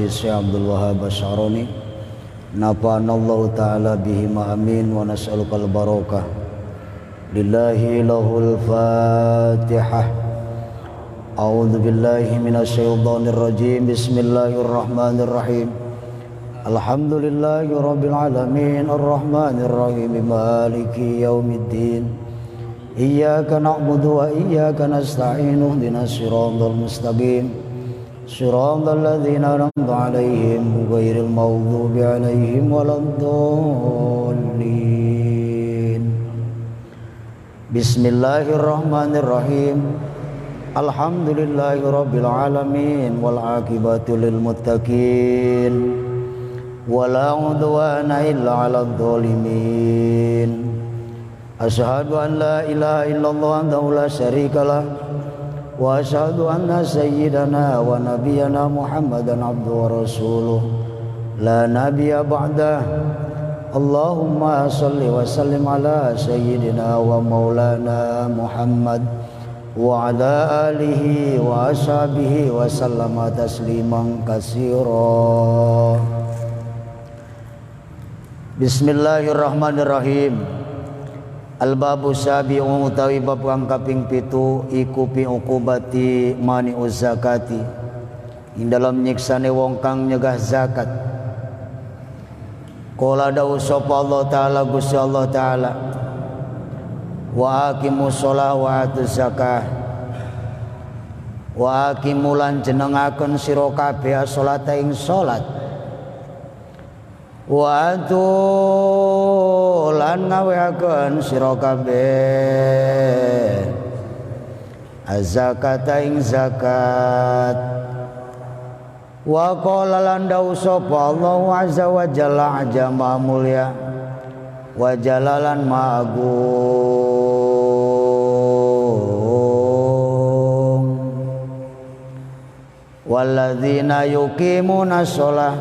Sayyidi Syekh Abdul Wahhab Asy'arani nafa'anallahu ta'ala bihima amin wa nas'alukal barakah. Lillahi lahul Fatihah. A'udzu billahi minasyaitonir rajim. Bismillahirrahmanirrahim. Alhamdulillahi rabbil alamin arrahmanir rahim maliki yaumiddin. Iyyaka na'budu wa iyyaka nasta'in ihdinas siratal mustaqim siratal ladzina an'amta 'alaihim ghairil maghdubi 'alaihim waladdallin. Bismillahirrahmanirrahim. Alhamdulillahi rabbil alamin wal 'aqibatu lil muttaqin wala 'udwana illa 'alal zalimin. Asyhadu an la ilaha illallah wahdahu la syarikalah wa asyhadu anna sayyidana wa nabiyyana Muhammadan abduhu wa rasuluh la nabiyya ba'dah. Allahumma shalli wa sallim ala sayyidina wa maulana Muhammad wa ala alihi wa ashabihi wa sallama tasliman katsira. Bismillahirrahmanirrahim. Al-babu sabi'u utawi bab kang kaping 7 iku pi uqubati mani zakati ing dalam nyiksane wong kang nyegah zakat. Qala dawu sapa Allah taala Gusti Allah taala wa aqimus shalah wa atuz zakah wa aqimulan jenengaken sira kabeh salata ing salat wa lan ngaweaken sira kabeh az-zakata ing zakat. Wa qala lan dawu sapa Allah azza wa jalla ajama mulya wa jalalan ma'agung walladzina yuqimuna shalah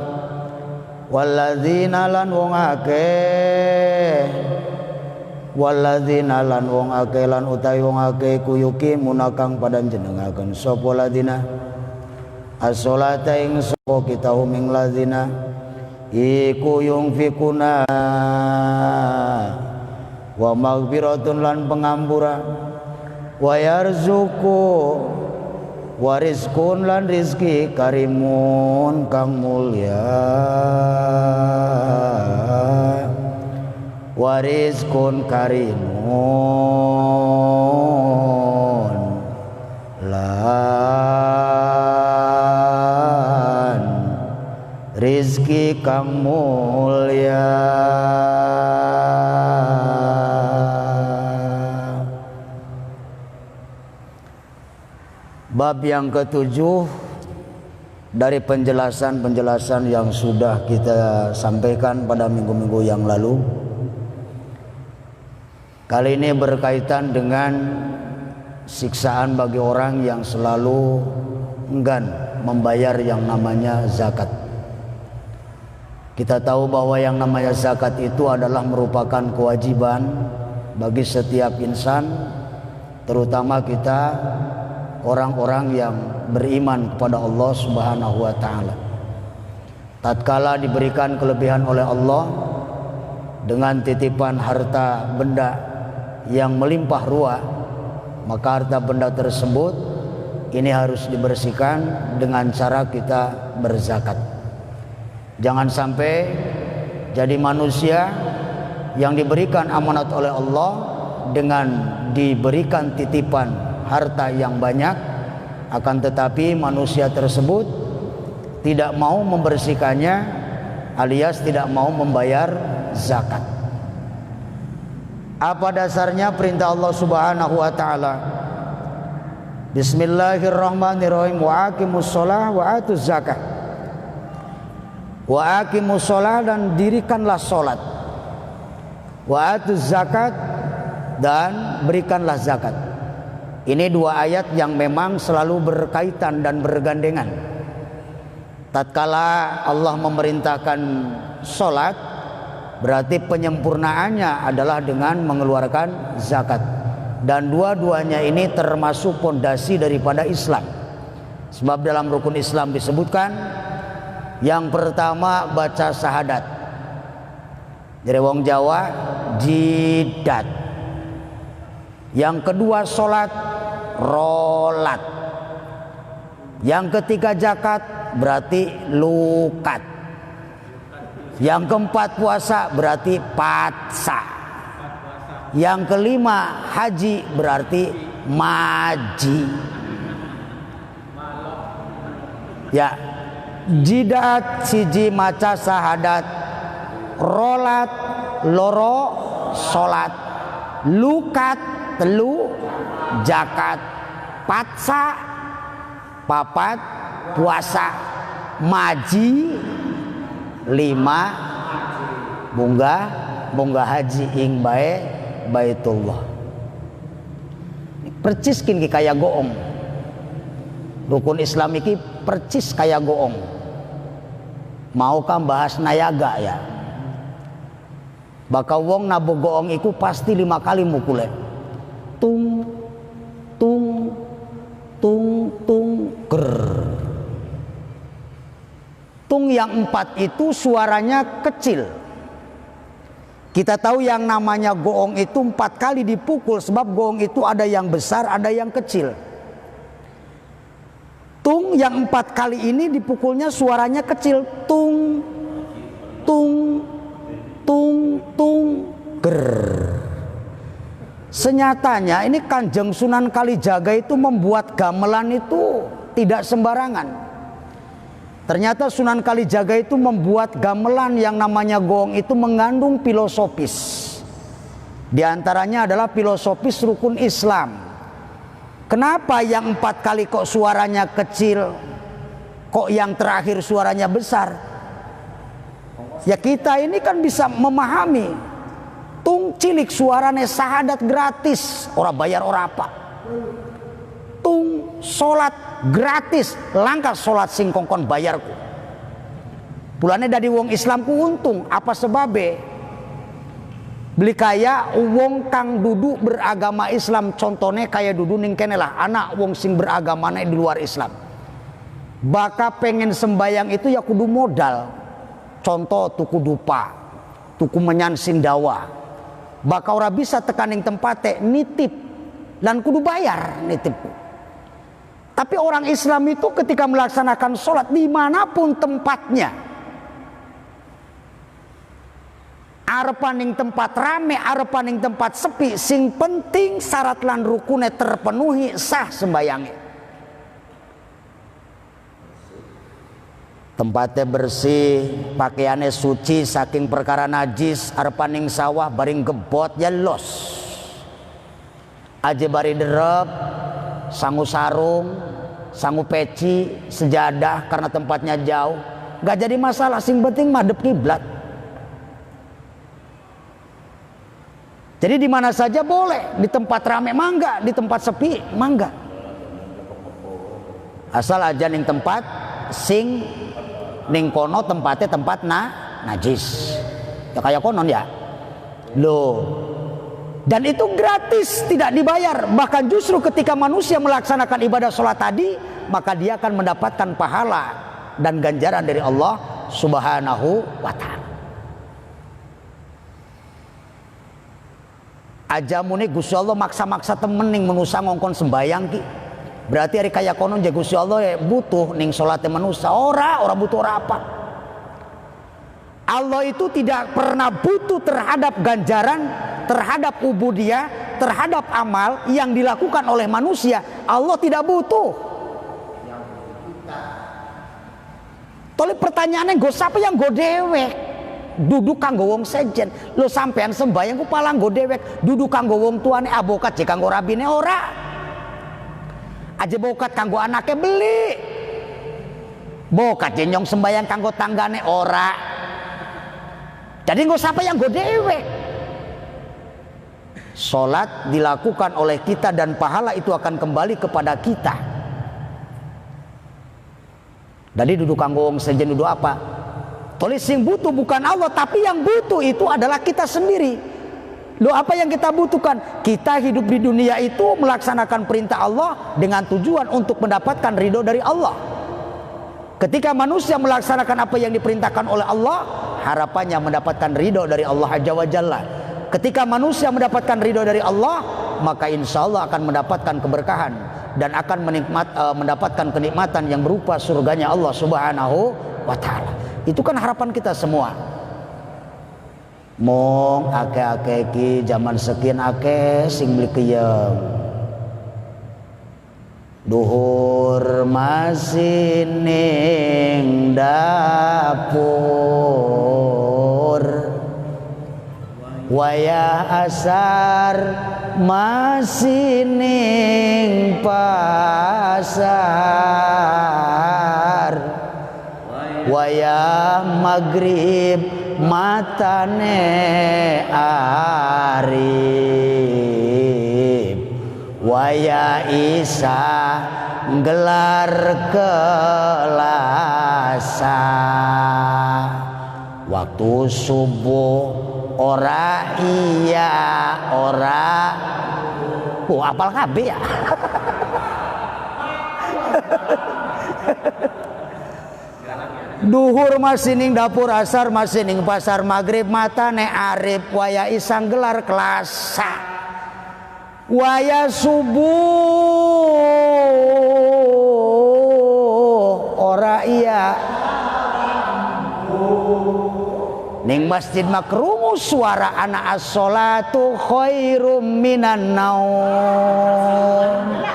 walladzina lan wong akeh walladzina lan wong akeh lan utawi wong akeh kuyuki munakang padan jenengaken sapa ladina as-sholata ing sapa kita huming ladina iku yungfikuna wa maghfiratun lan pengampura wa yarzuqu wa rizqun lan rizki karimun kang mulya wa rizqun karimun lan rizki kang mulya. Bab yang ketujuh dari penjelasan-penjelasan yang sudah kita sampaikan pada minggu-minggu yang lalu. Kali ini berkaitan dengan siksaan bagi orang yang selalu enggan membayar yang namanya zakat. Kita tahu bahwa yang namanya zakat itu adalah merupakan kewajiban bagi setiap insan, terutama kita orang-orang yang beriman kepada Allah Subhanahu wa taala. Tatkala diberikan kelebihan oleh Allah dengan titipan harta benda yang melimpah ruah, maka harta benda tersebut ini harus dibersihkan dengan cara kita berzakat. Jangan sampai jadi manusia yang diberikan amanat oleh Allah dengan diberikan titipan harta yang banyak, akan tetapi manusia tersebut tidak mau membersihkannya alias tidak mau membayar zakat. Apa dasarnya perintah Allah Subhanahu wa taala? Bismillahirrahmanirrahim. Wa aqimus shalah wa atuz zakah. Wa aqimus shalah dan dirikanlah salat. Wa atuz zakat dan berikanlah zakat. Ini dua ayat yang memang selalu berkaitan dan bergandengan. Tatkala Allah memerintahkan sholat, berarti penyempurnaannya adalah dengan mengeluarkan zakat. Dan dua-duanya ini termasuk pondasi daripada Islam. Sebab dalam rukun Islam disebutkan Yang pertama baca syahadat. Jadi wong Jawa jidat. Yang kedua sholat rolat. Yang ketiga zakat berarti lukat. Yang keempat puasa berarti patsa. Yang kelima haji berarti maji. Ya, jidat siji maca syahadat, rolat loro sholat, lukat telu zakat, patsa papat puasa, maji lima bunga haji ing bae baitullah. Percis kin kaya goong. Rukun Islam iki percis kaya goong. Mau kan bahas nayaga ya. Baka wong nabu goong iku pasti 5 kali mukule. Tung tung tung tung ger. Tung yang 4 itu suaranya kecil. Kita tahu yang namanya goong itu 4 kali dipukul, sebab goong itu ada yang besar, ada yang kecil. Tung yang 4 kali ini dipukulnya suaranya kecil. Tung tung tung tung ger. Senyatanya ini Kanjeng Sunan Kalijaga itu membuat gamelan itu tidak sembarangan. Ternyata Sunan Kalijaga itu membuat gamelan yang namanya goong itu mengandung filosofis. Di antaranya adalah filosofis rukun Islam. Kenapa yang 4 kali kok suaranya kecil, kok yang terakhir suaranya besar? Ya kita ini kan bisa memahami. Tung cilik suaranya syahadat gratis, orang bayar orang apa. Tung sholat gratis, langkah sholat sing kongkon bayarku. Pulane dari wong Islamku untung, apa sebabe? Beli kaya wong kang dudu beragama Islam, contohnya kayak dudu ning kene lah anak wong sing beragama di luar Islam. Baka pengen sembayang itu ya kudu modal. Contoh tuku dupa, tuku menyan sindawa. Baka ora bisa tekaning tempate nitip dan kudu bayar nitipku. Tapi orang Islam itu ketika melaksanakan sholat dimanapun tempatnya, arepaning tempat rame, arepaning tempat sepi, sing penting syarat lan rukune terpenuhi, sah sembayangnya. Tempatnya bersih, pakaiannya suci, saking perkara najis, arepaning sawah baring gebot ya los. Aja bari derep, sangu sarung, sangu peci, sejadah karena tempatnya jauh, gak jadi masalah, sing penting madep kiblat. Jadi di mana saja boleh, di tempat rame mangga, di tempat sepi mangga. Asal aja ning tempat sing ning kono tempatnya tempat najis. Ya kayak konon ya. Loh. Dan itu gratis, tidak dibayar. Bahkan justru ketika manusia melaksanakan ibadah sholat tadi, maka dia akan mendapatkan pahala dan ganjaran dari Allah Subhanahu wa ta'ala. Ajamune Gusti Allah maksa-maksa temen ning menusa ngongkon sembayang ki. Berarti hari kaya konon je Gusti Allah ya butuh ning salate manusa. Ora butuh ora apa. Allah itu tidak pernah butuh terhadap ganjaran, terhadap ubudiyah, terhadap amal yang dilakukan oleh manusia. Allah tidak butuh. Tolong pertanyaannya go siapa yang go dewek? Duduk kanggo wong sejen. Lo sampean sembayang ku palang go dewek. Duduk kanggo wong tuane abokat je kanggo rabine ora. Aja bokat kanggo anake beli. Bokat je nyong sembayang kanggo tanggane ora. Jadi nggak siapa yang go dewek. Sholat dilakukan oleh kita dan pahala itu akan kembali kepada kita. Jadi duduk kanggo wong sejen duduk apa? Tulis sing butuh bukan Allah, tapi yang butuh itu adalah kita sendiri. Loh, apa yang kita butuhkan? Kita hidup di dunia itu melaksanakan perintah Allah dengan tujuan untuk mendapatkan ridho dari Allah. Ketika manusia melaksanakan apa yang diperintahkan oleh Allah, harapannya mendapatkan ridho dari Allah Azza wa Jalla. Ketika manusia mendapatkan ridho dari Allah, maka insya Allah akan mendapatkan keberkahan dan akan mendapatkan kenikmatan yang berupa surganya Allah Subhanahu wa Ta'ala. Itu kan harapan kita semua. Mong ake-ake ki zaman sekian ake sing beli keyeng. Duhur masih ning dapur, wayah asar masih ning pasar, wayah maghrib matane arif, waya isa gelar kelasa, waktu subuh ora iya ora apal kabeh ya. Duhur masih ning dapur, asar masih ning pasar, maghrib matane arif, waya isang gelar kelasa, waya subuh ora iya ning masjid makrumu suara anak as-sholatu khairum minan naum.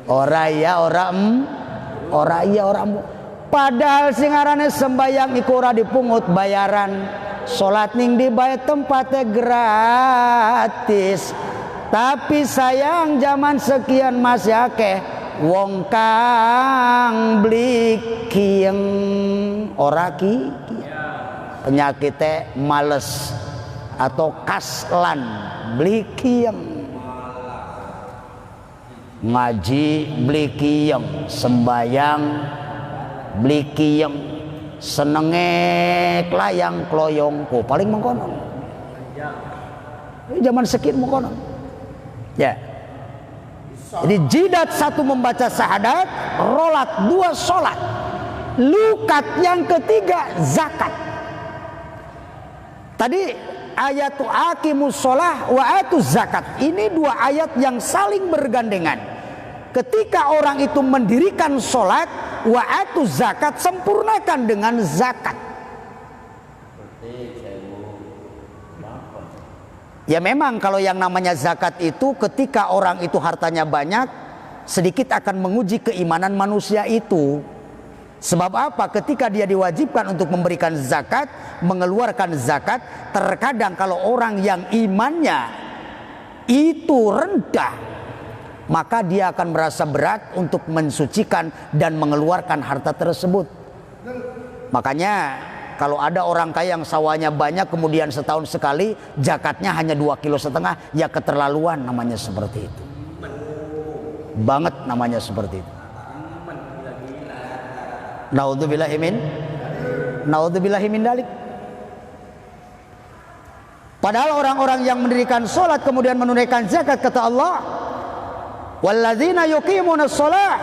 Ora iya ora iya ora padahal sing arane sembayang iku ora dipungut bayaran, salat ning dibayar tempatnya gratis. Tapi sayang zaman sekian masih akeh wong kang beli kiyeng ora ki penyakitnya males atau kaslan beli kiyeng, ngaji beli kiyeng, sembayang beli kiyeng, senenge klayang kloyong ko paling mengkonon. Zaman sekian mengkonon. Ya. Jadi jidat satu membaca syahadat, rolat dua sholat, lukat yang ketiga zakat. Tadi ayatu aqimus sholah wa atuz zakat. Ini dua ayat yang saling bergandengan. Ketika orang itu mendirikan sholat wa atuz zakat, sempurnakan dengan zakat. Ya memang kalau yang namanya zakat itu ketika orang itu hartanya banyak, sedikit akan menguji keimanan manusia itu. Sebab apa? Ketika dia diwajibkan untuk memberikan zakat, mengeluarkan zakat, terkadang kalau orang yang imannya itu rendah, maka dia akan merasa berat untuk mensucikan dan mengeluarkan harta tersebut. Makanya kalau ada orang kaya yang sawahnya banyak kemudian setahun sekali zakatnya hanya 2,5 kilo, ya keterlaluan namanya seperti itu. Banget namanya seperti itu. Naudzubillahi min dalik. Padahal orang-orang yang mendirikan sholat kemudian menunaikan zakat, kata Allah, walladzina yuqimunas sholah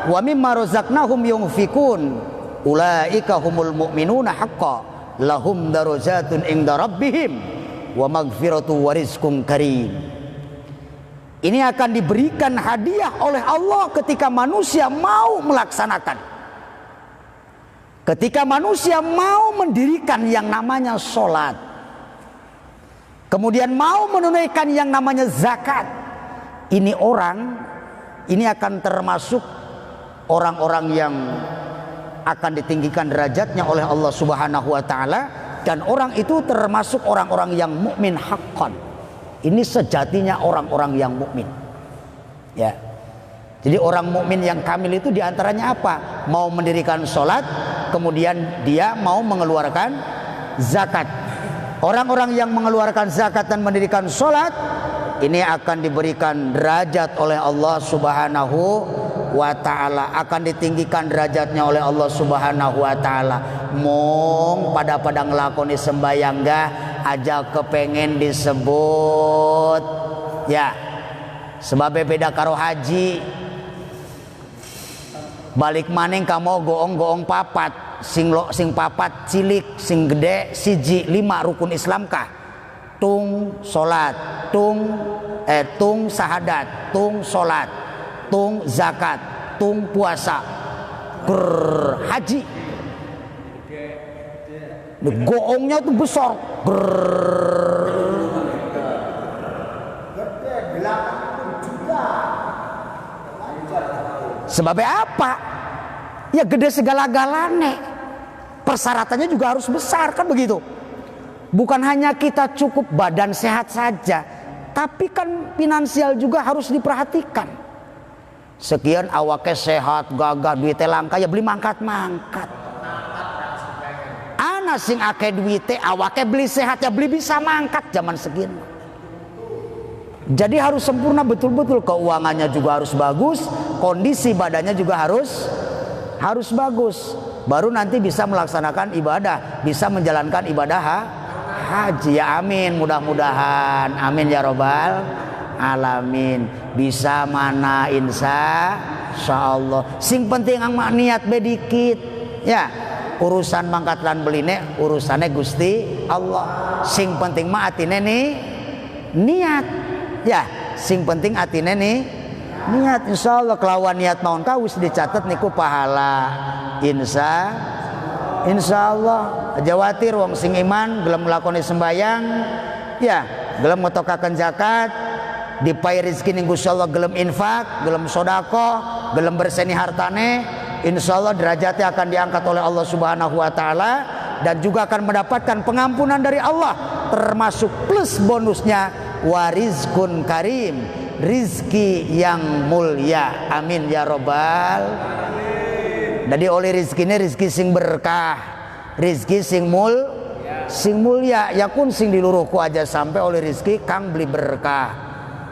wa mimma razaqnahum yunfikun ulaika humul mu'minuna haqqan lahum darajatun inda rabbihim wa maghfiratu wa rizqun karim. Ini akan diberikan hadiah oleh Allah ketika manusia mau melaksanakan, ketika manusia mau mendirikan yang namanya sholat, kemudian mau menunaikan yang namanya zakat. Ini orang, ini akan termasuk orang-orang yang akan ditinggikan derajatnya oleh Allah Subhanahu wa Ta'ala, dan orang itu termasuk orang-orang yang mukmin haqqan. Ini sejatinya orang-orang yang mukmin. Ya. Jadi orang mukmin yang kamil itu diantaranya apa? Mau mendirikan sholat, kemudian dia mau mengeluarkan zakat. Orang-orang yang mengeluarkan zakat dan mendirikan sholat, ini akan diberikan derajat oleh Allah Subhanahu wa Ta'ala, akan ditinggikan derajatnya oleh Allah Subhanahu wa Ta'ala. Mong pada ngelakoni sembayang gak aja kepengen disebut ya, sebab beda karo haji. Balik maning kamu goong-goong papat, sing papat cilik, sing gede siji, 5 rukun Islam kah? Tung salat, tung sahadat, tung salat, tung zakat, tung puasa, haji. Goongnya tuh besar. Sebabnya apa? Ya gede segala-galane. Persyaratannya juga harus besar, kan begitu? Bukan hanya kita cukup badan sehat saja, tapi kan finansial juga harus diperhatikan. Sekian awake sehat, gagah, duitnya langka, ya beli mangkat-mangkat. Ana sing akeh duitnya, awake beli sehat, ya beli bisa mangkat zaman segini. Jadi harus sempurna betul-betul, keuangannya juga harus bagus, kondisi badannya juga harus bagus. Baru nanti bisa melaksanakan ibadah, bisa menjalankan ibadah haji. Ya amin, mudah-mudahan, amin ya robbal alamin. Bisa mana insya Allah. Sing penting ang niat bedikit, ya. Urusan mangkat lan beline urusannya Gusti Allah. Sing penting mah atine nih niat. Ya, sing penting atine nih niat. Insyaallah kelawan niat naon ka wis dicatet niku pahala. Insyaallah. Aja watir wong sing iman gelem nglakoni sembayang, ya, gelem ngotokaken zakat, dipai rezeki ning Gusti Allah, gelem infak, gelem sedekah, gelem berseni hartane, insyaallah derajatnya akan diangkat oleh Allah Subhanahu wa taala dan juga akan mendapatkan pengampunan dari Allah, termasuk plus bonusnya warizkun karim, rizki yang mulia. Amin ya robbal. Jadi oleh rizki ini rizki sing berkah, rizki sing mulia. Ya kun sing diluruhku aja sampai oleh rizki kang beli berkah.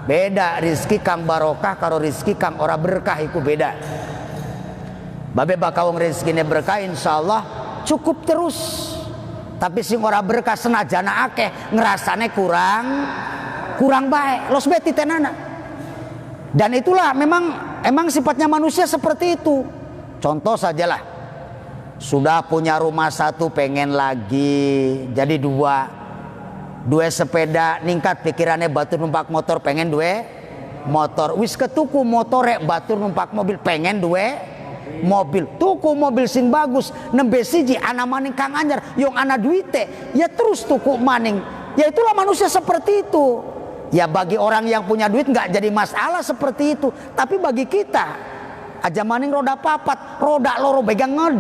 Beda rizki kang barokah karo rizki kang ora berkah, iku beda. Babe bakal wong rezekine berkah insyaallah cukup terus. Tapi sing ora berkah senajana akeh ngerasane kurang baik, los beti tenana. Dan itulah emang sifatnya manusia seperti itu. Contoh sajalah, sudah punya rumah 1 pengen lagi jadi 2 sepeda, ningkat pikirannya batur numpak motor pengen 2 motor, wis ketuku motore batur numpak mobil pengen 2 mobil, tuku mobil sing bagus nembe siji ana maning kang anyar yung ana duite ya terus tuku maning. Ya itulah manusia seperti itu. Ya bagi orang yang punya duit nggak jadi masalah seperti itu, tapi bagi kita aja maning roda papat, roda loro begang nged.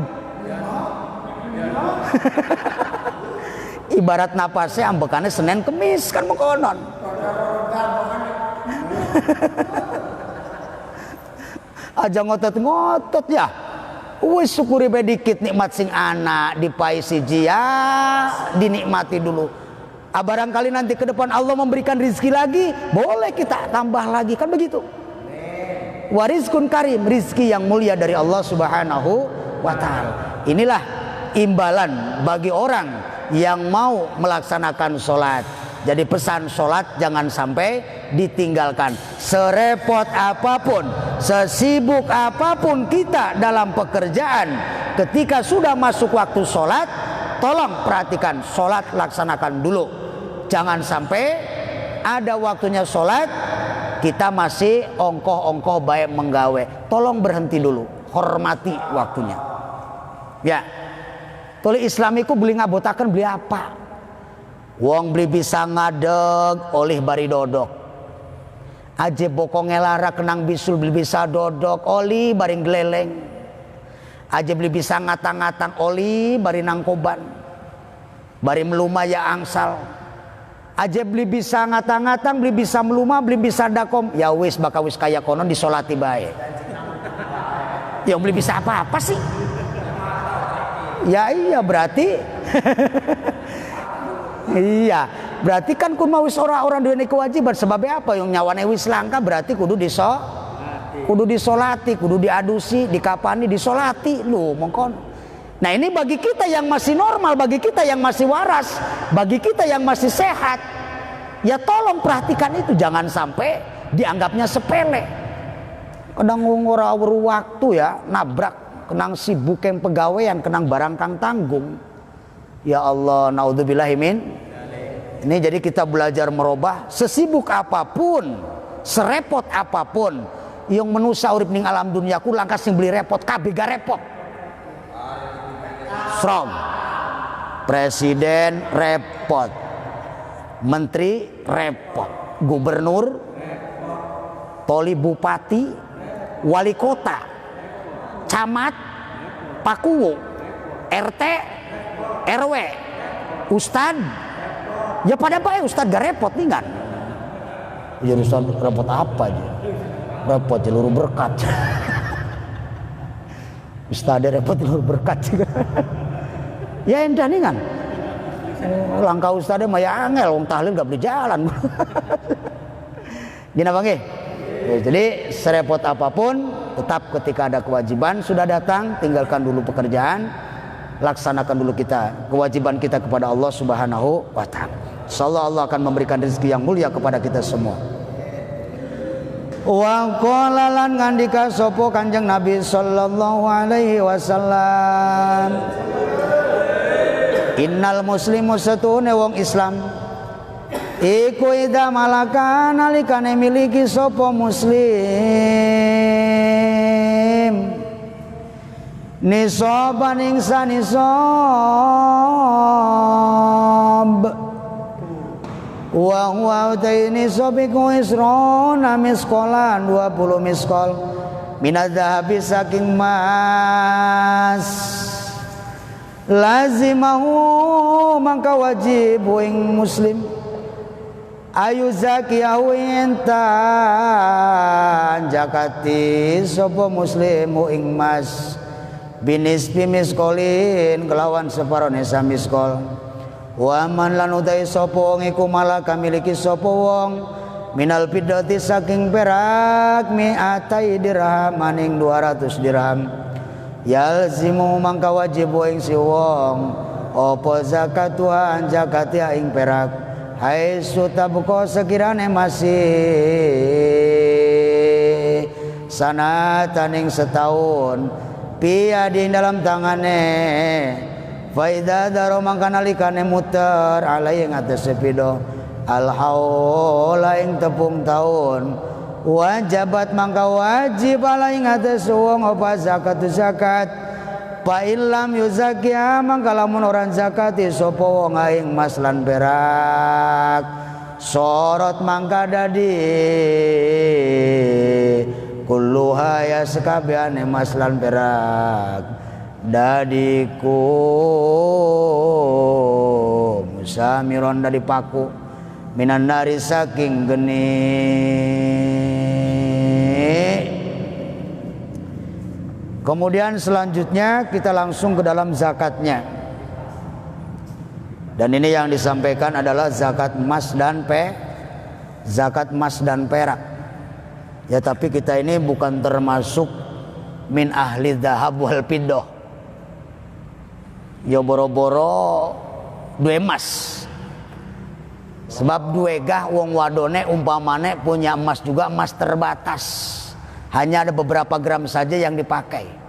Ibarat napasnya ambekannya Senin Kemis kan mengkonon. Aja ngotot-ngotot ya. Wis syukuri be dikit nikmat sing ana dipai siji ya, dinikmati dulu. Barangkali nanti ke depan Allah memberikan rizki lagi, boleh kita tambah lagi, kan begitu. Warizkun karim, rizki yang mulia dari Allah Subhanahu wa ta'ala. Inilah imbalan bagi orang yang mau melaksanakan sholat. Jadi pesan sholat jangan sampai ditinggalkan. Serepot apapun, sesibuk apapun kita dalam pekerjaan, ketika sudah masuk waktu sholat, tolong perhatikan sholat laksanakan dulu. Jangan sampai ada waktunya sholat kita masih ongkoh-ongkoh baik menggawe. Tolong berhenti dulu, hormati waktunya. Ya, tuli islamiku beli ngabotakan beli apa? Wong beli bisa ngadeg oleh bari dodok. Aje bokongnya lara kenang bisul beli bisa dodok oli baring geleleng. Aje beli bisa ngatang-ngatang oli bari nangkoban. Bari meluma ya angsal. Aja beli bisa ngatang-ngatang, beli bisa meluma, beli bisa dakom. Ya wis baka wis kaya konon disolati bae. Ya beli bisa apa-apa sih? Ya iya berarti iya, berarti kan kun mau wis orang duwe kewajiban. Sebabnya apa? Yang nyawane wis langka berarti kudu disolati, kudu diadusi, dikapani, disolati lu mongkon. Nah ini bagi kita yang masih normal, bagi kita yang masih waras, bagi kita yang masih sehat, ya tolong perhatikan itu, jangan sampai dianggapnya sepele. Kadang ora waktu ya, nabrak, kenang sibuk yang pegawaian, kenang barang kang tanggung. Ya Allah, naudzubillahi min. Ini jadi kita belajar merubah sesibuk apapun, serepot apapun, yang menusa urip ning alam duniaku langkas sing beli repot kabeh gak repot. From presiden repot, menteri repot, gubernur, poli bupati, wali kota, camat, pakuwo, RT, RW, ustad, ya pada apa ya ustad gak repot nih kan? Ya ustad repot apa aja? Repot seluruh berkat. Ustad repot seluruh berkat juga. Ya endah nih kan? Langkah ustadnya mah ya angel, wong tahlil gak boleh jalan. Gini apa nggih? Jadi serepot apapun, tetap ketika ada kewajiban sudah datang, tinggalkan dulu pekerjaan, laksanakan dulu kita kewajiban kita kepada Allah Subhanahu wa taala. Insyaallah Allah akan memberikan rezeki yang mulia kepada kita semua. Wa qala lan ngandika sapa Kanjeng Nabi sallallahu alaihi wasallam, innal muslimu satune wong Islam iku ida malaka nalikane miliki sapa muslim nisaban ing sanisab wa huwa utaini sabiku isrona miskolan 20 miskol minadzahabi saking mas lazimahu mangka wajib ing muslim ayu zakiyahu intan jakati sapa muslimu ing mas binisbi miskolin kelawan separone samiskol wa man lan utai sapa wong iku malaka miliki sapa wong minal fiddati saking perak mi'atai dirham maning 200 dirham yalzimu mangka wajib ing si wong apa zakatuhan zakati ing perak hai sutabko sekirane masih sanataning setahun piadi dalam tangane faida daro mangka nalikane muter alai ing atase pido alhaula ing tepung taun wajabat mangka wajib alai ing atase wong apa zakat fa illam yuzakiya mangka lamun orang zakati sapa wong aing mas lan perak sorot mangka dadi kulluha ya sekabehane mas lan perak dadi musamiron dadi paku minan nari saking geni. Kemudian selanjutnya kita langsung ke dalam zakatnya. Dan ini yang disampaikan adalah zakat emas dan perak. Ya tapi kita ini bukan termasuk min ahli dzahab wal fiddah. Ya boro-boro duwe emas. Sebab duwe gah wong wadone umpamane punya emas juga emas terbatas. Hanya ada beberapa gram saja yang dipakai.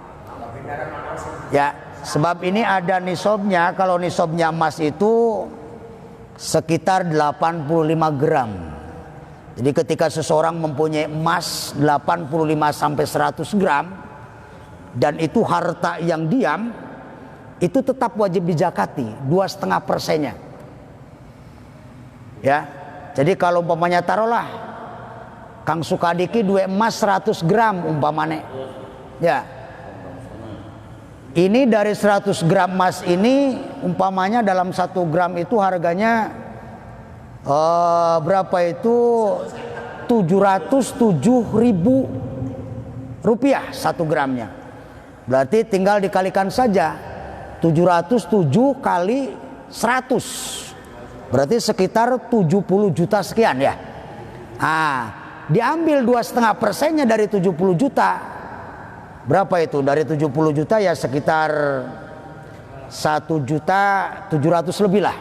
Ya, sebab ini ada nisabnya. Kalau nisabnya emas itu sekitar 85 gram. Jadi ketika seseorang mempunyai emas 85 sampai 100 gram dan itu harta yang diam, itu tetap wajib dijakati 2,5%-nya. Ya. Jadi kalau umpamanya taruhlah Kang Sukadiki duwe emas 100 gram umpamane. Ya. Ini dari 100 gram emas ini umpamanya dalam 1 gram itu harganya berapa itu 707.000 rupiah 1 gramnya. Berarti tinggal dikalikan saja 707 kali 100 berarti sekitar 70 juta sekian ya. Diambil 2,5%-nya dari 70 juta. Berapa itu? Dari 70 juta ya sekitar 1.700.000 lebih lah.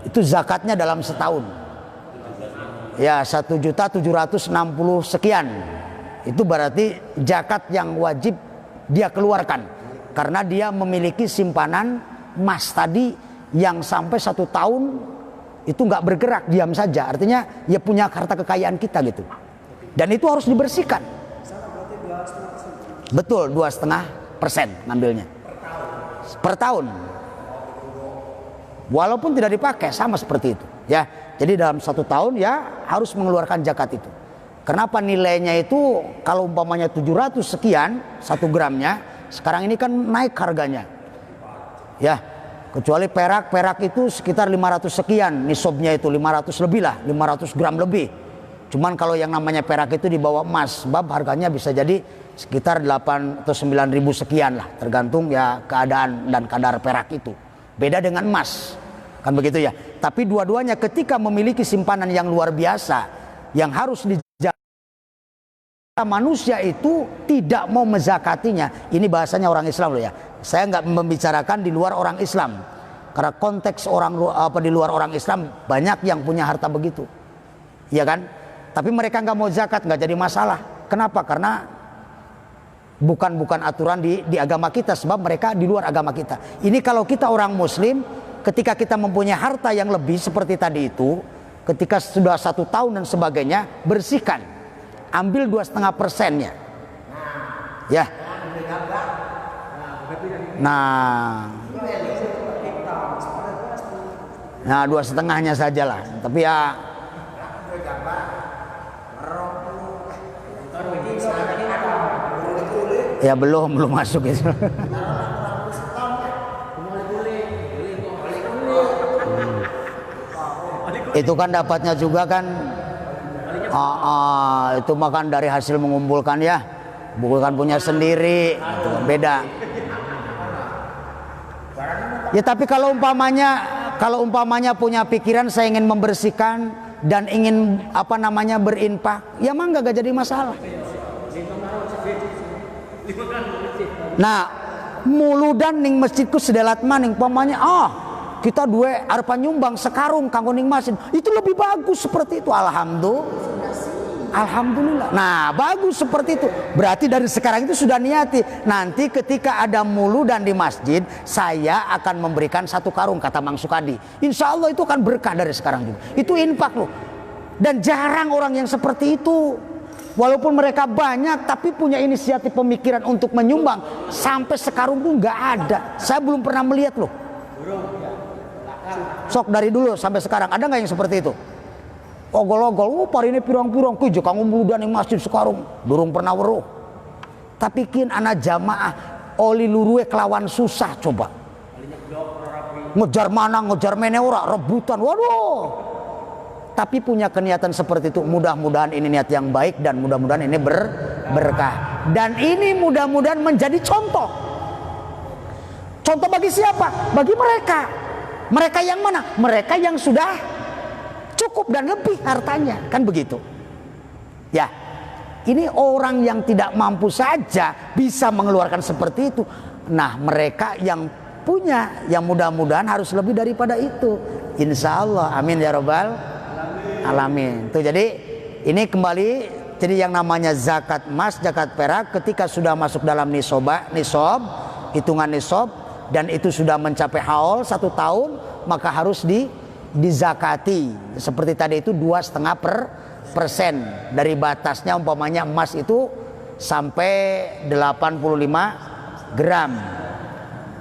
Itu zakatnya dalam setahun. Ya 1.760 sekian. itu berarti zakat yang wajib dia keluarkan karena dia memiliki simpanan emas tadi yang sampai 1 tahun itu nggak bergerak, diam saja. Artinya ya punya harta kekayaan kita gitu. Dan itu harus dibersihkan. Betul, 2,5% ngambilnya per tahun. Walaupun tidak dipakai sama seperti itu ya. Jadi dalam 1 tahun ya harus mengeluarkan zakat itu. Kenapa nilainya itu kalau umpamanya 700 sekian 1 gramnya, sekarang ini kan naik harganya. Ya, kecuali perak itu sekitar 500 sekian, nisabnya itu 500 lebih lah, 500 gram lebih. Cuman kalau yang namanya perak itu di bawah emas, sebab harganya bisa jadi sekitar 8 atau 9 ribu sekian lah, tergantung ya keadaan dan kadar perak itu. Beda dengan emas, kan begitu ya. Tapi dua-duanya ketika memiliki simpanan yang luar biasa, yang harus dijaga, manusia itu tidak mau menzakatinya. Ini bahasanya orang Islam loh ya. Saya nggak membicarakan di luar orang Islam, karena konteks di luar orang Islam banyak yang punya harta begitu, ya kan? Tapi mereka nggak mau zakat, nggak jadi masalah. Kenapa? Karena bukan aturan di agama kita, sebab mereka di luar agama kita. Ini kalau kita orang Muslim, ketika kita mempunyai harta yang lebih seperti tadi itu, ketika sudah 1 tahun dan sebagainya, bersihkan, ambil 2,5%-nya, ya. Nah 2,5-nya sajalah. Tapi ya belum masuk itu. Itu kan dapatnya juga kan itu makan dari hasil mengumpulkan ya, bukan punya sendiri, itu beda. Ya tapi kalau umpamanya punya pikiran saya ingin membersihkan dan ingin berinfak, ya mangga gak jadi masalah. Nah, muludan ning masjidku sedelat maning umpamanya kita dua arepa nyumbang sekarung kanggo ning masjid, itu lebih bagus seperti itu. Alhamdulillah. Nah, bagus seperti itu. Berarti dari sekarang itu sudah niati. Nanti ketika ada muludan di masjid, saya akan memberikan 1 karung, kata Mang Sukadi. Insya Allah itu akan berkah dari sekarang juga. Itu infak loh. Dan jarang orang yang seperti itu. Walaupun mereka banyak, tapi punya inisiatif pemikiran untuk menyumbang. Sampai sekarung tuh nggak ada. Saya belum pernah melihat loh. Sok dari dulu sampai sekarang ada nggak yang seperti itu? Ogol-ogol, parine pirang-pirang kuwi kanggo muludan ing masjid sekarung. Durung pernah weruh. Tapi kin anak jamaah oli luruwe kelawan susah coba. Ngejar mana, ngejar mene ora, rebutan. Waduh. Tapi punya keniatan seperti itu, mudah-mudahan ini niat yang baik dan mudah-mudahan ini berkah. Dan ini mudah-mudahan menjadi contoh. Contoh bagi siapa? Bagi mereka. Mereka yang mana? Mereka yang sudah cukup dan lebih hartanya, kan begitu ya. Ini orang yang tidak mampu saja bisa mengeluarkan seperti itu. Nah, mereka yang punya, yang mudah-mudahan harus lebih daripada itu, insya Allah. Amin ya rabbal alamin. Tuh, jadi ini kembali, jadi yang namanya zakat emas, zakat perak, ketika sudah masuk dalam nisab, hitungan nisab, dan itu sudah mencapai haul 1 tahun, maka harus dizakati. Seperti tadi itu 2,5% dari batasnya. Umpamanya emas itu sampai 85 gram.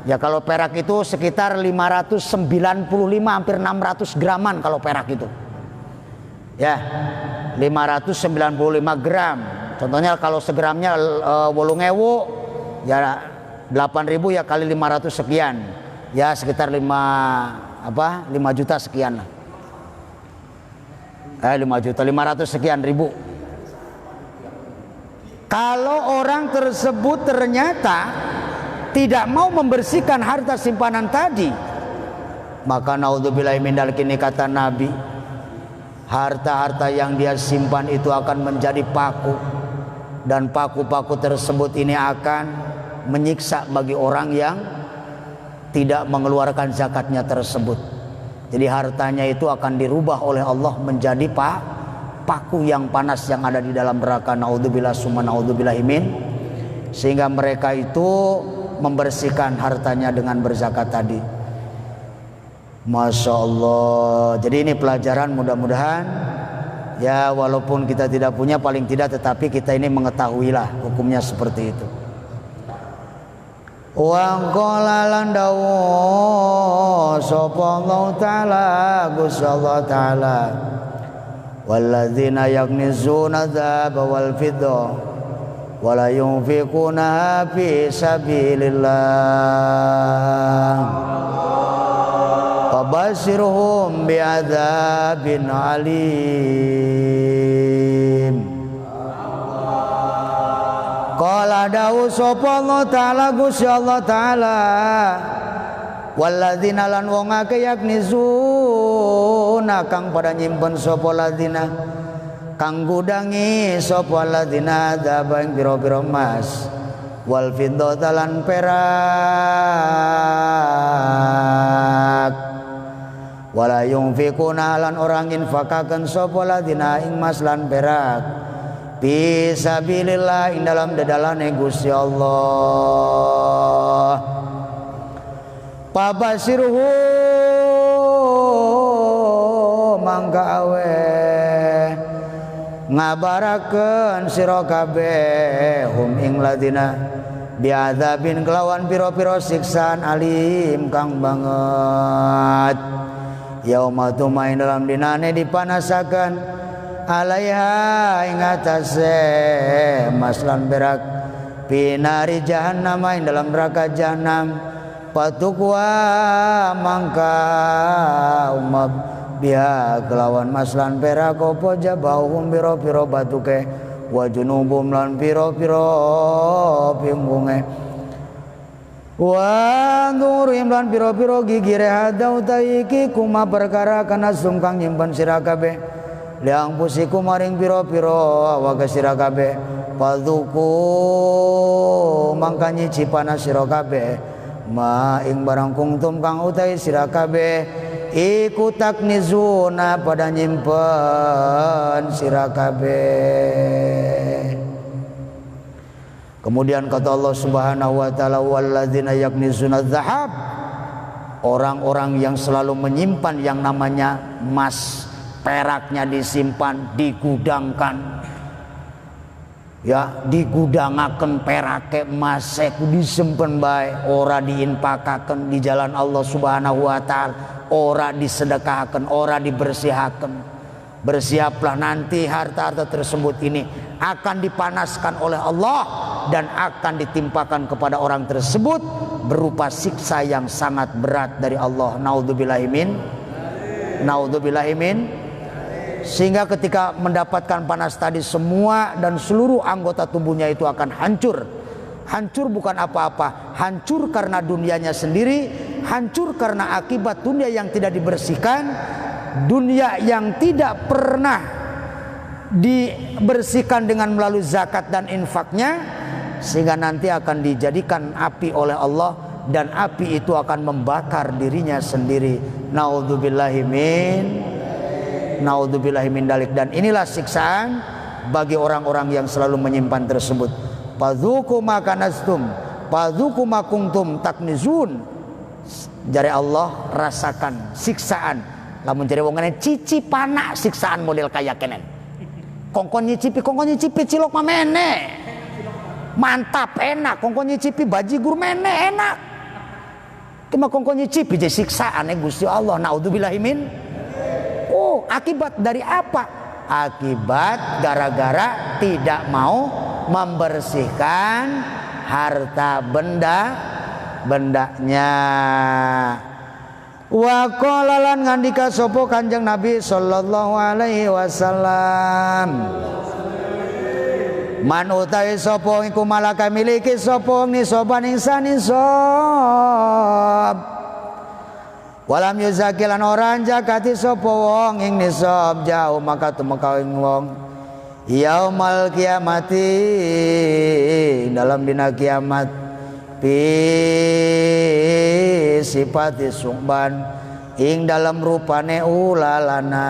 Ya kalau perak itu sekitar 595, hampir 600 graman kalau perak itu. Ya, 595 gram. Contohnya kalau segramnya 8.000, ya 8.000 ya kali 500 sekian. Ya sekitar 5 juta sekian lah. 500 sekian ribu. Kalau orang tersebut ternyata tidak mau membersihkan harta simpanan tadi, maka naudzubillahi min dzalik, ini kata Nabi, harta-harta yang dia simpan itu akan menjadi paku, dan paku-paku tersebut ini akan menyiksa bagi orang yang tidak mengeluarkan zakatnya tersebut. Jadi hartanya itu akan dirubah oleh Allah menjadi paku yang panas yang ada di dalam neraka. Naudzubillah summa naudzubillah imin. Sehingga mereka itu membersihkan hartanya dengan berzakat tadi. Masya Allah. Jadi ini pelajaran, mudah-mudahan ya walaupun kita tidak punya, paling tidak tetapi kita ini mengetahuilah hukumnya seperti itu. Wa qala lan dawu sapa Allah taala Gusti Allah taala walladzina yaknizuna dzahaba wal fidda wa la yunfiquna fi sabilillah fabashshirhum bi'adzabin alim. Qala dawu sapa Allah taala Gusti Allah taala walladzina lan wong akeh yaknizuna kang pada nyimpen sapa ladzina kang gudangi sapa ladzina dzaba ing pira-pira emas wal fiddata lan perak wala yunfiquna lan orang infakaken sapa ladzina ing emas lan perak fisabilillah ing dalam dadalane Gusti Allah. Pabasirhu mangka awe ngabarakeun sira kabeh hum ing ladina biadzabin kelawan pira-pira siksaan alim kang banget. Yauma tumain dalam dinane dipanasaken alaiha ing atase maslan berak pinari jahannam ing dalam neraka jahanam patukwa mangka umab biha kelawan maslan perak apa jabahum pira-pira batuke wa junubum lan pira-pira pinggunge wa nurim lan pira-pira gigire hadau taiki kuma perkara kana sungkang nyimpen sira kabeh liang pusiku maring piro-piro awak sira kabeh padzuku mangka nyicipana sira kabeh ma ing barang kungtum kang utai sira kabeh iku taknizuna pada nyimpen sira kabeh. Kemudian kata Allah Subhanahu wa taala walladzina yaknizuna dzahab, orang-orang yang selalu menyimpan yang namanya emas, peraknya disimpan, digudangkan, ya digudangaken perake emas ku disimpen bae, ora diinpakaken di jalan Allah Subhanahu wa taala, ora disedekahaken, ora dibersihaken. Bersiaplah nanti harta-harta tersebut ini akan dipanaskan oleh Allah dan akan ditimpakan kepada orang tersebut berupa siksa yang sangat berat dari Allah. Naudzubillahimin. Sehingga ketika mendapatkan panas tadi, semua dan seluruh anggota tubuhnya itu akan hancur. Hancur bukan apa-apa, hancur karena dunianya sendiri, hancur karena akibat dunia yang tidak dibersihkan, dunia yang tidak pernah dibersihkan dengan melalui zakat dan infaknya, sehingga nanti akan dijadikan api oleh Allah dan api itu akan membakar dirinya sendiri. Naudzubillahi min dalik. Dan inilah siksaan bagi orang-orang yang selalu menyimpan tersebut. Padzuku ma kanastum, padzuku ma kuntum taknizun. Jare Allah, rasakan siksaan. Lamun jare wong ngene cicipana siksaan model kaya kenen. Kongkon nyicipi cilok mah mene. Mantap enak, kongkon nyicipi bajigur mene enak. Cuma kongkon nyicipi je siksaan Gusti Allah. Naudzubillahi min. Oh, akibat dari apa? Akibat gara-gara tidak mau membersihkan harta bendanya. Wa qala lan ngandika sapa Kanjeng Nabi sallallahu alaihi wasallam, man utawi sapa iku malaka miliki sapa nisoban insan nisab walam yuzakilan orang zakati sapa wong ing nisab jauh maka tumeka ing wong yaumal kiamati dalam dina kiamat sifati sumban ing dalam rupane ulalanang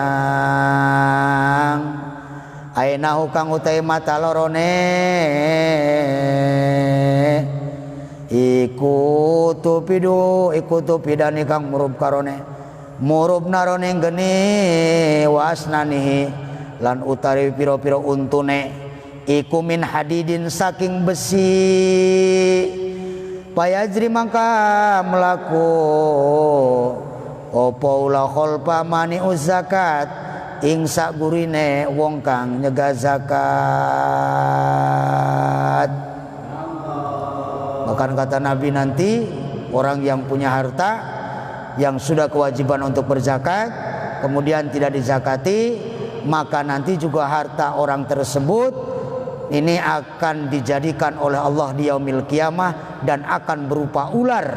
ainahu kang utai mata lorone iku tupidani kang murub karone murub narone geni wasnanihi lan utari piro-piro untune iku min hadidin saking besi payajri mangka melaku opo ula kholpa mani zakat ing sagurine wong kang nyegah zakat. Bahkan kata Nabi nanti orang yang punya harta yang sudah kewajiban untuk berzakat kemudian tidak dizakati, maka nanti juga harta orang tersebut ini akan dijadikan oleh Allah di yaumil qiyamah dan akan berupa ular.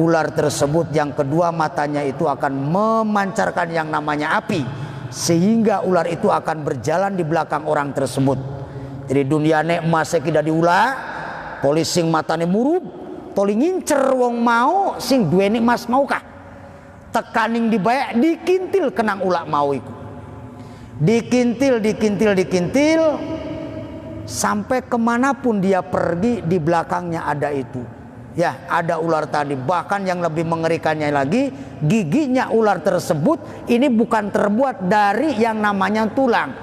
Ular tersebut yang kedua matanya itu akan memancarkan yang namanya api, sehingga ular itu akan berjalan di belakang orang tersebut. Jadi dunia nek masih tidak diulah, polisi sing matane murub, toli ngincer wong mau sing duweni mas maukah? Tekaning dibayak dikintil kenang ulak mau iku. Dikintil sampai kemanapun dia pergi di belakangnya ada itu. Ya, ada ular tadi. Bahkan yang lebih mengerikannya lagi, giginya ular tersebut ini bukan terbuat dari yang namanya tulang.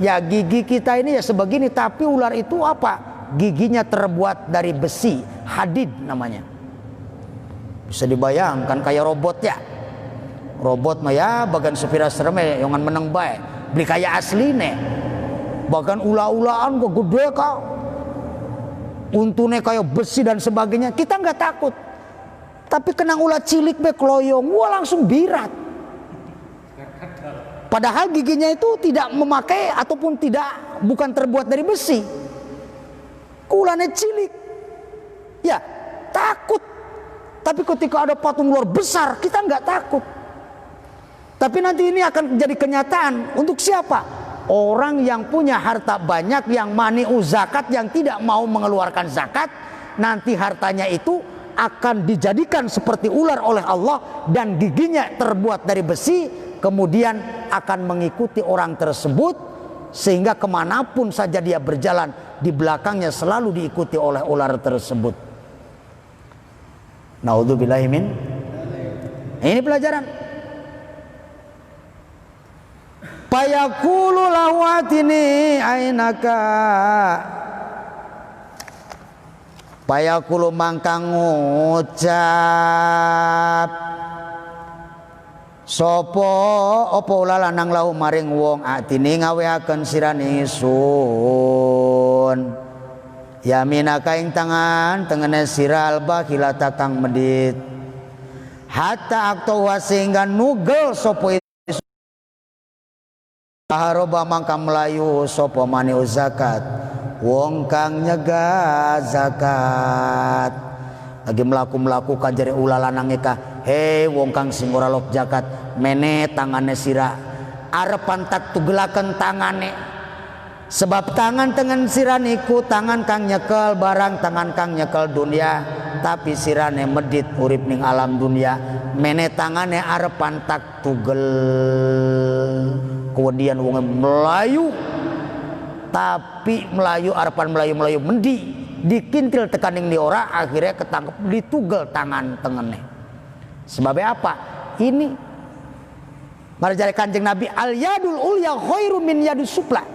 Ya, gigi kita ini ya sebegini, tapi ular itu apa? Giginya terbuat dari besi, hadid namanya. Bisa dibayangkan kayak robot ya. Robot mah ya bagan sepira sereme yang meneng bae. Beli kayak asline. Bahkan ula-ulaan kok gede kau. Untune kayak besi dan sebagainya, kita nggak takut. Tapi kena ulah cilik be kloyong, wah langsung birat. Padahal giginya itu tidak memakai ataupun bukan terbuat dari besi. Kulanya cilik, ya takut. Tapi ketika ada patung ular besar, kita nggak takut. Tapi nanti ini akan jadi kenyataan untuk siapa? Orang yang punya harta banyak, yang mani'u zakat, yang tidak mau mengeluarkan zakat, nanti hartanya itu akan dijadikan seperti ular oleh Allah dan giginya terbuat dari besi, kemudian akan mengikuti orang tersebut sehingga kemanapun saja dia berjalan di belakangnya selalu diikuti oleh ular tersebut. Naudzubillahi min. Ini pelajaran. Fayaqulu lahu atini ainaka. Fayaqulu mangkang ngucap sapa apa ula lanang lahu maring wong atini ngaweaken sirane sun yaminaka ing tangan tengene sira albakilata kang medit hatta aktawa sehingga nugel sapa haroba mangka melayu sapa mani zakat wong kang nyegah zakat lagi melaku kajare ulah lanange ka hei wong kang sing ora lok zakat mene tangane sira arepan tak tugelaken tangane sebab tangan tengen sira niku tangan kang nyekel barang tangan kang nyekel dunia tapi sirane medit urip ning alam dunia mene tangane arepan tak tugel kemudian wong melayu tapi melayu arepan melayu mendi dikintil tekaning di ora akhirnya ketangkep ditugel tangan tengene sebabnya apa ini marjare Kanjeng Nabi al yadul ulya khairu min yadus sufla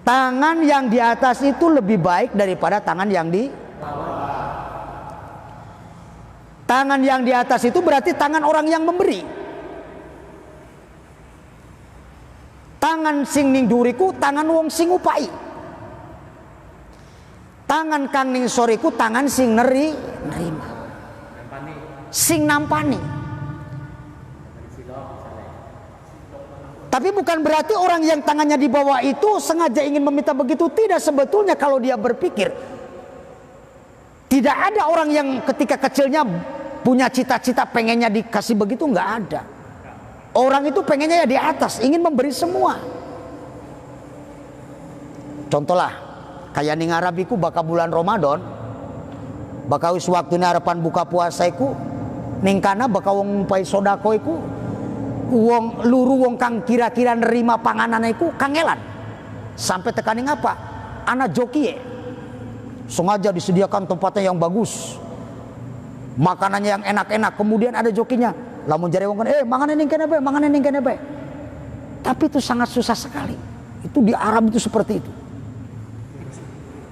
tangan yang di atas itu lebih baik daripada tangan yang di bawah. Tangan yang di atas itu berarti tangan orang yang memberi. Tangan sing ning duriku tangan wong sing upai. Tangan kang ning soriku tangan sing nerima. Sing nampani. Tapi bukan berarti orang yang tangannya di bawah itu sengaja ingin meminta begitu. Tidak, sebetulnya kalau dia berpikir. Tidak ada orang yang ketika kecilnya punya cita-cita pengennya dikasih begitu, nggak ada. Orang itu pengennya ya di atas, ingin memberi semua. Contohlah, kayak ning Arabiku baka bulan Ramadan, baka wis waktune harapan buka puasa iku, ning kana baka wong pai sodako iku, wong luru wong kang kira-kira nerima panganan iku kangelan. Sampai tekaning apa? Ana joki sengaja disediakan tempatnya yang bagus, makanannya yang enak-enak, kemudian ada jokinya. Lamun jare wong kan, manganan ning kene bae, manganan ning kene bae. Tapi itu sangat susah sekali. Itu di Arab itu seperti itu.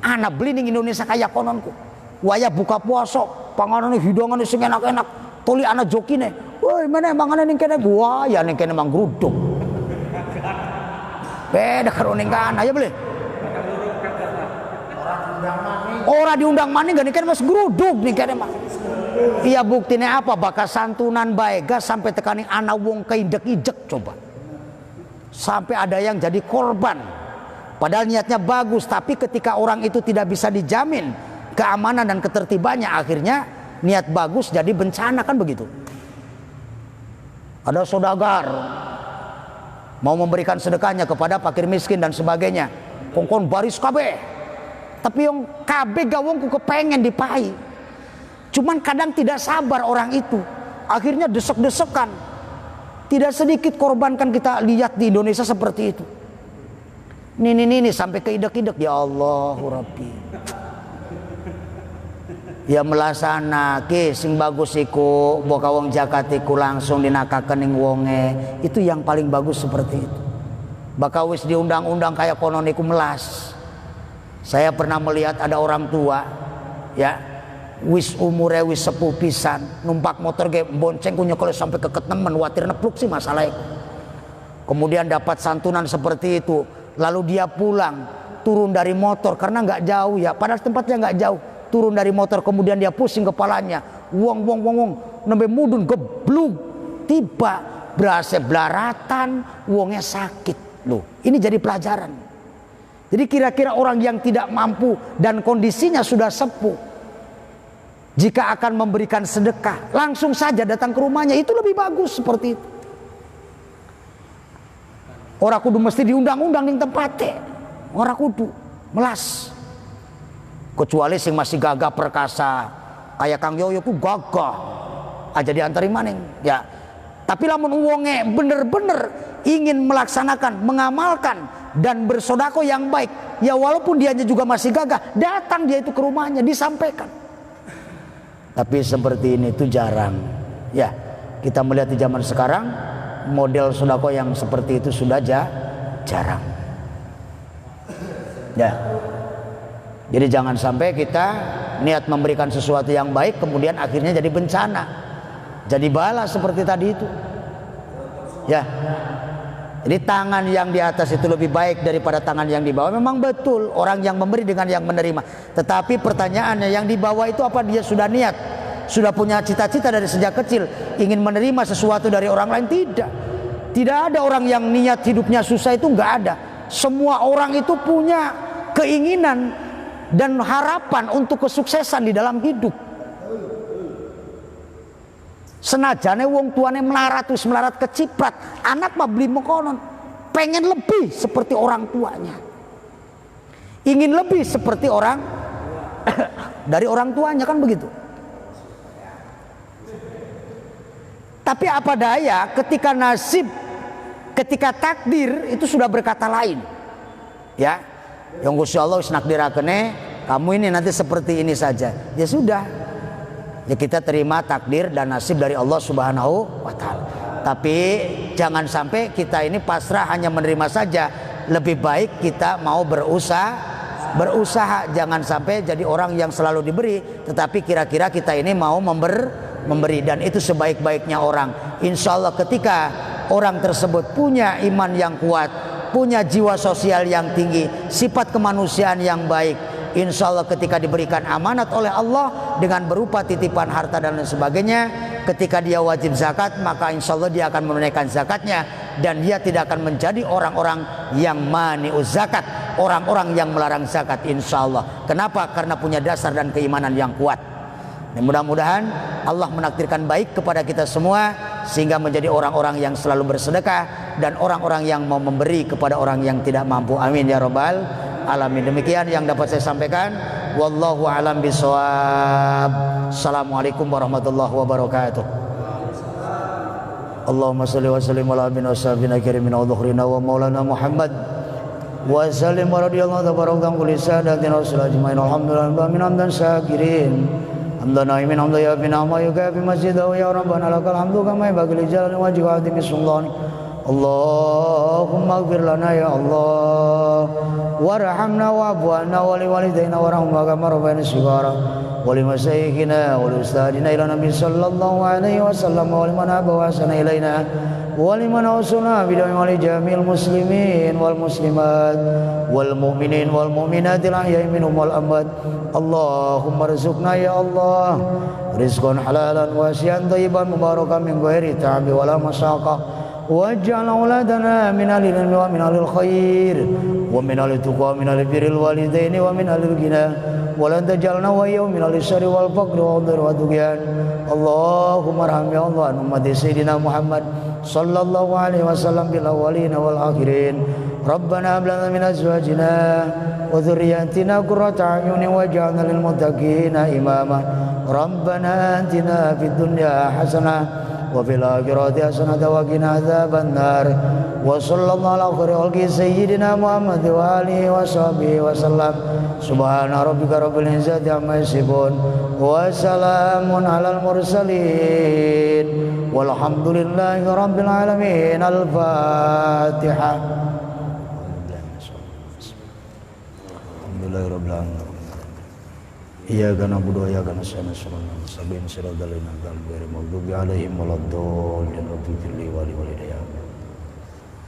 Ana beli ning Indonesia kayak kononku. Waya buka puasa, panganane hidangane sing enak-enak, tuli ana jokine. Woi, mana manganan ning kene? Wah, ya ning kene mang gruduk. Beda karo ning kana, ya beli. Ora diundang maning gak ning kene mas gruduk ning kene mah. Iya buktinya apa? Bakas santunan bae gas sampai tekaning ana wong keindek-idek coba. Sampai ada yang jadi korban. Padahal niatnya bagus, tapi ketika orang itu tidak bisa dijamin keamanan dan ketertibannya, akhirnya niat bagus jadi bencana, kan begitu. Ada saudagar mau memberikan sedekahnya kepada fakir miskin dan sebagainya, kongkon baris kabeh, tapi yang kabeh gawongku kepengen dipai, cuman kadang tidak sabar orang itu, akhirnya desek-desekan. Tidak sedikit korban kan kita lihat di Indonesia seperti itu. Ini sampai keidek-idek, ya Allah Rabbi. Ya melasana ke sing bagus iku boka wong zakat iku langsung dinakakeun ning wonge, itu yang paling bagus seperti itu. Baka wis diundang-undang kayak konon iku melas. Saya pernah melihat ada orang tua ya wis umure wis sepuh pisan, numpak motor ge bonceng ku nyekel sampai keket nemen, watir nepluk sih masalah itu. Kemudian dapat santunan seperti itu, lalu dia pulang turun dari motor karena nggak jauh ya, padahal tempatnya nggak jauh. Turun dari motor, kemudian dia pusing kepalanya, wong nembe mudun geblug, tiba berasa belaratan, wongnya sakit loh. Ini jadi pelajaran. Jadi kira-kira orang yang tidak mampu dan kondisinya sudah sepuh, jika akan memberikan sedekah, langsung saja datang ke rumahnya, itu lebih bagus seperti itu. Orang kudu mesti diundang-undang ning tempatnya, orang kudu melas. Kecuali sing masih gagah perkasa kayak Kang Yoyo ku gagah aja diantari maning ya. Tapi lamun wonge bener-bener ingin melaksanakan, mengamalkan dan bersodako yang baik, ya walaupun dianya juga masih gagah, datang dia itu ke rumahnya disampaikan. Tapi seperti ini itu jarang ya. Kita melihat di zaman sekarang model sodako yang seperti itu sudah jarang ya. Jadi jangan sampai kita niat memberikan sesuatu yang baik kemudian akhirnya jadi bencana, jadi bala seperti tadi itu ya. Jadi tangan yang di atas itu lebih baik daripada tangan yang di bawah. Memang betul orang yang memberi dengan yang menerima, tetapi pertanyaannya yang di bawah itu apa dia sudah niat, sudah punya cita-cita dari sejak kecil ingin menerima sesuatu dari orang lain? Tidak ada orang yang niat hidupnya susah, itu nggak ada. Semua orang itu punya keinginan dan harapan untuk kesuksesan di dalam hidup. Senajane wong tuane melarat keciprat, anak mah beli mekonon, pengen lebih seperti orang tuanya, ingin lebih seperti orang dari orang tuanya, kan begitu. Tapi apa daya ketika nasib, ketika takdir itu sudah berkata lain ya. Yang Gusti Allah wis nakdirakene kamu ini nanti seperti ini saja, ya sudah ya, kita terima takdir dan nasib dari Allah Subhanahu wa Ta'ala. Tapi jangan sampai kita ini pasrah hanya menerima saja, lebih baik kita mau berusaha. Jangan sampai jadi orang yang selalu diberi tetapi kira-kira kita ini mau memberi, dan itu sebaik-baiknya orang. Insya Allah ketika orang tersebut punya iman yang kuat, punya jiwa sosial yang tinggi, sifat kemanusiaan yang baik, insya Allah ketika diberikan amanat oleh Allah dengan berupa titipan harta dan lain sebagainya, ketika dia wajib zakat, maka insya Allah dia akan menunaikan zakatnya, dan dia tidak akan menjadi orang-orang yang mani'uz zakat, orang-orang yang melarang zakat, insya Allah. Kenapa? Karena punya dasar dan keimanan yang kuat. Dan mudah-mudahan Allah menakdirkan baik kepada kita semua sehingga menjadi orang-orang yang selalu bersedekah dan orang-orang yang mau memberi kepada orang yang tidak mampu. Amin ya rabbal alamin. Demikian yang dapat saya sampaikan. Wallahu a'lam bishawab. Assalamualaikum warahmatullahi wabarakatuh. Allahumma salli wa sallim ala abina wa sahabina kirimin wa dhukhrina wa maulana Muhammad wa sallim wa radiyallahu tabarakam kulli sadatina wa salajmain alhamdulillah min hamdan syakirin hamdan naimin hamdan yafina ma yukafi masjidahu ya rabbana lakal hamdu kama yabaghi li jalali wajhi wa azimi sultani Allahumma ighfir lana ya Allah warhamna wa'fu anna wa li walidayna warhamna kama rabbayana shighara wa li masyayikhina wa li ustadina ila nabi sallallahu alaihi wasallam wa liman aba wa sana ilaina wa liman awsana bidawi wa li jamil muslimin wal muslimat wal mu'minin wal mu'minat al ahya'i minhum wal amwat Allahumma rizqna ya Allah rizqan halalan wasi'an thayyiban mubarakan min ghairi ta'bi wala masyaqah واجعل أولادنا من أهل العلم ومن أهل الخير ومن أهل التقوى ومن أهل بر الوالدين ومن أهل الغنى ولا تجعلنا وإياهم من أهل الشر والفقر والضر والطغيان اللهم ارحم يا الله أمة سيدنا محمد صلى الله عليه وسلم بالأولين والآخرين ربنا هب لنا من أزواجنا وذرياتنا قرة أعين واجعلنا للمتقين إماما ربنا آتنا في الدنيا حسنة وفي الآخرة حسنة وقنا عذاب النار وصلى الله على خير خلقه سيدنا محمد وآله وصحبه وسلم سبحان ربك رب العزة عما يصفون وسلام على المرسلين والحمد لله رب العالمين الفاتحة الحمد لله رب العالمين Iyyaka na'budu wa iyyaka nasta'in ihdinas siratal mustaqim siratal ladzina an'amta 'alaihim ghairil maghdubi 'alaihim waladdallin rabbi firli wa li walidayya